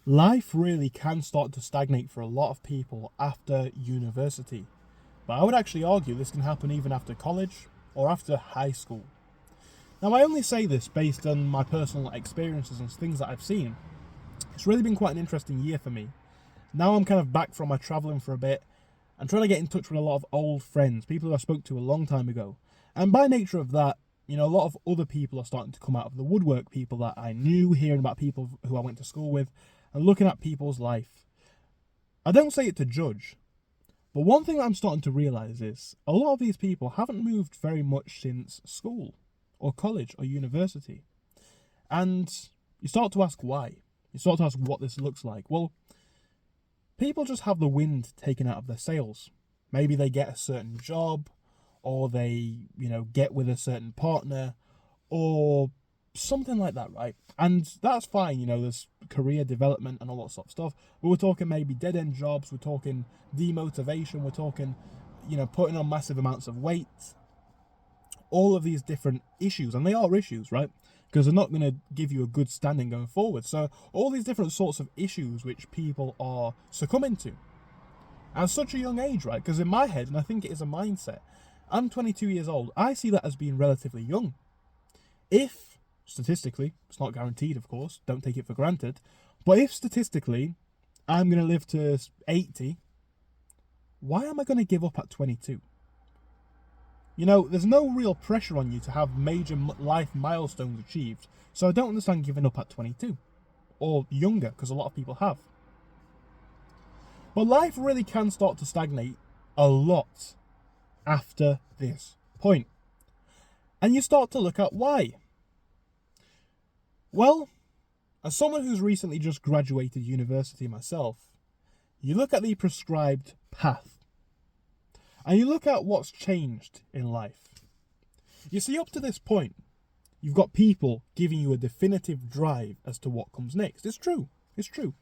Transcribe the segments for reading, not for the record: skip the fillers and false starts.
Life really can start to stagnate for a lot of people after university. But I would actually argue this can happen even after college or after high school. Now, I only say this based on my personal experiences and things that I've seen. It's really been quite an interesting year for me. Now I'm kind of back from my travelling for a bit and trying to get in touch with a lot of old friends, people who I spoke to a long time ago. And by nature of that, a lot of other people are starting to come out of the woodwork, people that I knew, hearing about people who I went to school with, and looking at people's life. I don't say it to judge, but one thing that I'm starting to realise is a lot of these people haven't moved very much since school, or college, or university. And you start to ask why. You start to ask what this looks like. Well, people just have the wind taken out of their sails. Maybe they get a certain job, or they, get with a certain partner, or something like that, right? And that's fine, there's career development and all that sort of stuff. But we're talking maybe dead end jobs, we're talking demotivation, we're talking, putting on massive amounts of weight, all of these different issues, and they are issues, right? Because they're not going to give you a good standing going forward. So all these different sorts of issues which people are succumbing to at such a young age, right? Because in my head, and I think it is a mindset, I'm 22 years old. I see that as being relatively young. If, statistically, it's not guaranteed, of course, don't take it for granted, but if statistically I'm going to live to 80, why am I going to give up at 22? There's no real pressure on you to have major life milestones achieved, so I don't understand giving up at 22, or younger, because a lot of people have. But life really can start to stagnate a lot after this point. And you start to look at why. Well, as someone who's recently just graduated university myself, you look at the prescribed path. And you look at what's changed in life. You see, up to this point, you've got people giving you a definitive drive as to what comes next. It's true. It's true.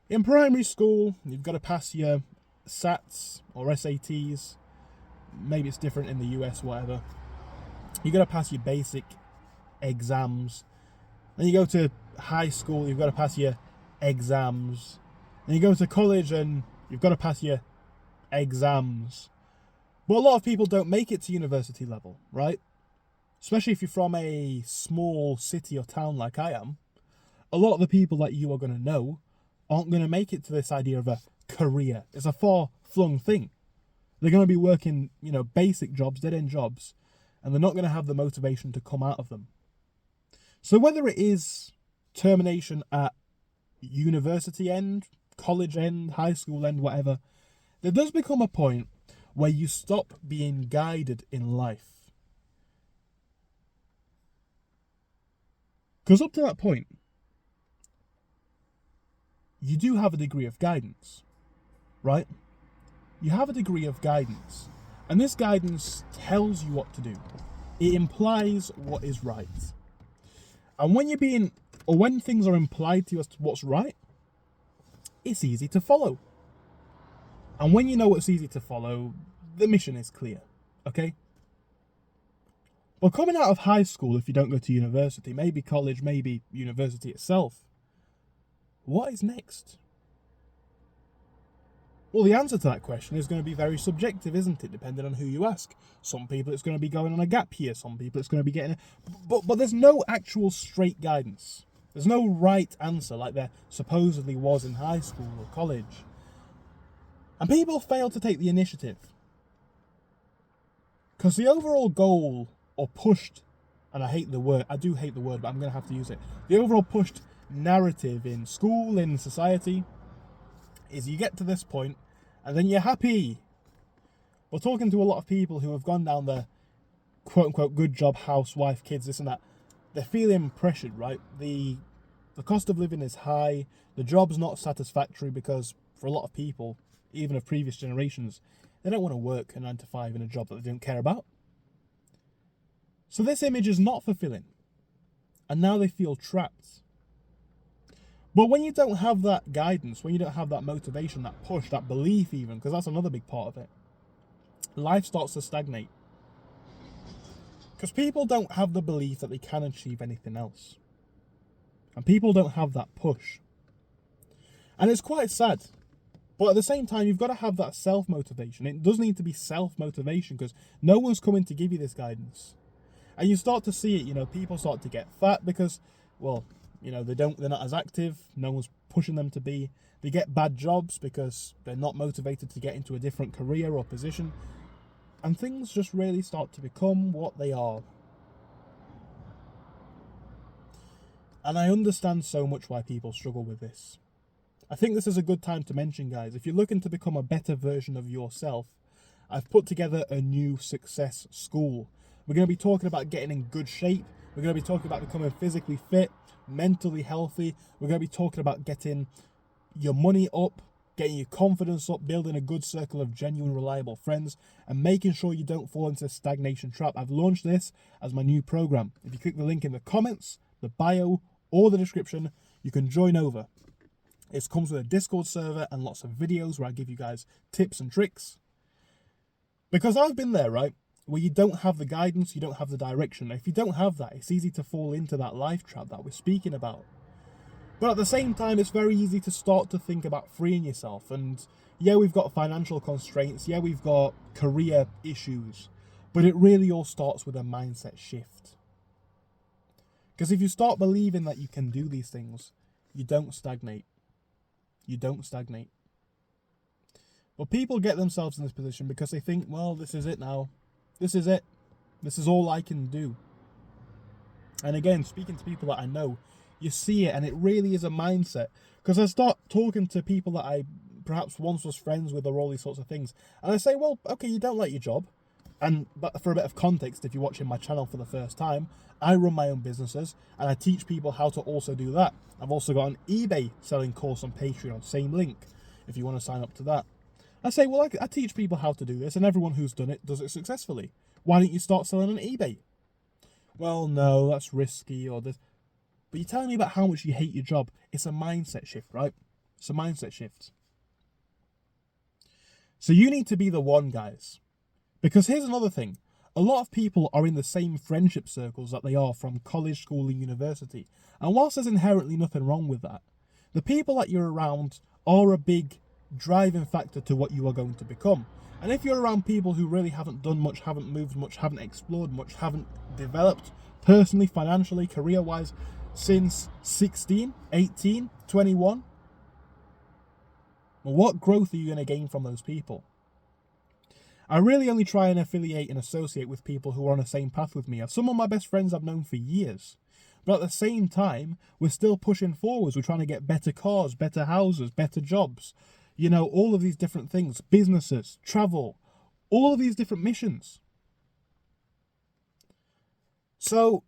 In primary school, you've got to pass your SATs or SATs. Maybe it's different in the US, whatever. You've got to pass your basic exams. Then you go to high school, you've got to pass your exams. Then you go to college and you've got to pass your exams. But a lot of people don't make it to university level, right? Especially if you're from a small city or town like I am. A lot of the people that you are going to know aren't going to make it to this idea of a career. It's a far-flung thing. They're going to be working, basic jobs, dead-end jobs, and they're not going to have the motivation to come out of them. So whether it is termination at university end, college end, high school end, whatever, there does become a point where you stop being guided in life. Because up to that point, you do have a degree of guidance, right? You have a degree of guidance, and this guidance tells you what to do. It implies what is right. And when things are implied to you as to what's right, it's easy to follow. And when you know what's easy to follow, the mission is clear, okay? But coming out of high school, if you don't go to university, maybe college, maybe university itself, what is next? Well, the answer to that question is going to be very subjective, isn't it? Depending on who you ask. Some people it's going to be going on a gap year, some people it's going to be getting... But there's no actual straight guidance. There's no right answer like there supposedly was in high school or college. And people fail to take the initiative. Because the overall goal, or pushed, and I do hate the word, but I'm going to have to use it. The overall pushed narrative in school, in society, is you get to this point, and then you're happy. We're talking to a lot of people who have gone down the quote-unquote good job, housewife, kids, this and that. They're feeling pressured, right? The cost of living is high, the job's not satisfactory because for a lot of people, even of previous generations, they don't want to work a 9 to 5 in a job that they don't care about. So this image is not fulfilling. And now they feel trapped. But when you don't have that guidance, when you don't have that motivation, that push, that belief even, because that's another big part of it, life starts to stagnate. Because people don't have the belief that they can achieve anything else. And people don't have that push. And it's quite sad. But at the same time, you've got to have that self-motivation. It does need to be self-motivation because no one's coming to give you this guidance. And you start to see it, people start to get fat because, well, they're not as active. No one's pushing them to be. They get bad jobs because they're not motivated to get into a different career or position. And things just really start to become what they are. And I understand so much why people struggle with this. I think this is a good time to mention, guys, if you're looking to become a better version of yourself, I've put together a new success school. We're going to be talking about getting in good shape. We're going to be talking about becoming physically fit, mentally healthy. We're going to be talking about getting your money up, getting your confidence up, building a good circle of genuine, reliable friends, and making sure you don't fall into the stagnation trap. I've launched this as my new program. If you click the link in the comments, the bio, or the description, you can join over. It comes with a Discord server and lots of videos where I give you guys tips and tricks. Because I've been there, right? Where you don't have the guidance, you don't have the direction. If you don't have that, it's easy to fall into that life trap that we're speaking about. But at the same time, it's very easy to start to think about freeing yourself. And yeah, we've got financial constraints. Yeah, we've got career issues. But it really all starts with a mindset shift. Because if you start believing that you can do these things, you don't stagnate. You don't stagnate. But people get themselves in this position because they think, well, this is it now. This is it. This is all I can do. And again, speaking to people that I know, you see it, and it really is a mindset. Because I start talking to people that I perhaps once was friends with or all these sorts of things. And I say, well, okay, you don't like your job. But for a bit of context, if you're watching my channel for the first time, I run my own businesses and I teach people how to also do that. I've also got an eBay selling course on Patreon, same link, if you want to sign up to that. I say, well, I teach people how to do this, and everyone who's done it does it successfully. Why don't you start selling on eBay? Well, no, that's risky, or this. But you're telling me about how much you hate your job. It's a mindset shift, right? It's a mindset shift. So you need to be the one, guys. Because here's another thing. A lot of people are in the same friendship circles that they are from college, school, and university. And whilst there's inherently nothing wrong with that, the people that you're around are a big driving factor to what you are going to become. And if you're around people who really haven't done much, haven't moved much, haven't explored much, haven't developed personally, financially, career-wise since 16, 18, 21, well, what growth are you going to gain from those people? I really only try and affiliate and associate with people who are on the same path with me. Some of my best friends I've known for years. But at the same time, we're still pushing forwards. We're trying to get better cars, better houses, better jobs. All of these different things, businesses, travel, all of these different missions. So,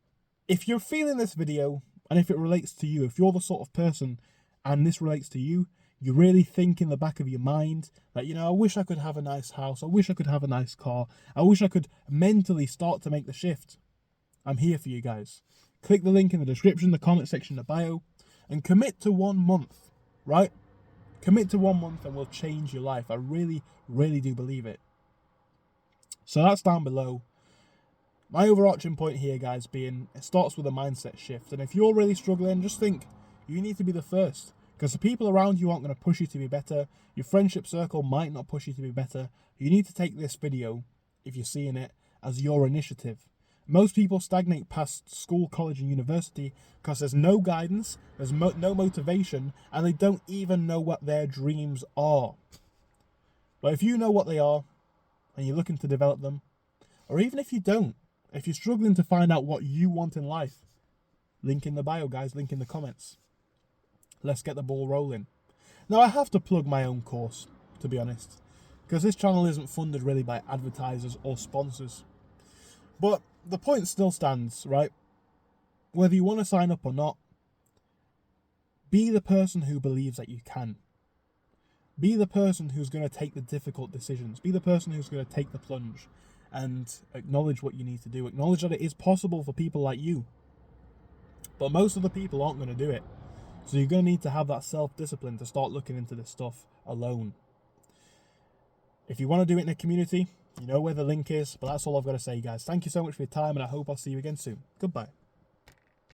if you're feeling this video, and if it relates to you, if you're the sort of person, and this relates to you, you really think in the back of your mind that, I wish I could have a nice house, I wish I could have a nice car, I wish I could mentally start to make the shift. I'm here for you guys. Click the link in the description, the comment section, the bio, and commit to 1 month, right? Commit to 1 month and we'll change your life. I really, really do believe it. So that's down below. My overarching point here, guys, being it starts with a mindset shift. And if you're really struggling, just think you need to be the first. Because the people around you aren't going to push you to be better. Your friendship circle might not push you to be better. You need to take this video, if you're seeing it, as your initiative. Most people stagnate past school, college, and university because there's no guidance, there's no motivation, and they don't even know what their dreams are. But if you know what they are, and you're looking to develop them, or even if you don't, if you're struggling to find out what you want in life, link in the bio, guys, link in the comments. Let's get the ball rolling. Now, I have to plug my own course, to be honest, because this channel isn't funded really by advertisers or sponsors. But the point still stands, right? Whether you want to sign up or not, be the person who believes that you can. Be the person who's going to take the difficult decisions. Be the person who's going to take the plunge and acknowledge what you need to do. Acknowledge that it is possible for people like you. But most of the people aren't going to do it. So you're going to need to have that self-discipline to start looking into this stuff alone. If you want to do it in a community, you know where the link is. But that's all I've got to say, guys. Thank you so much for your time, and I hope I'll see you again soon. Goodbye.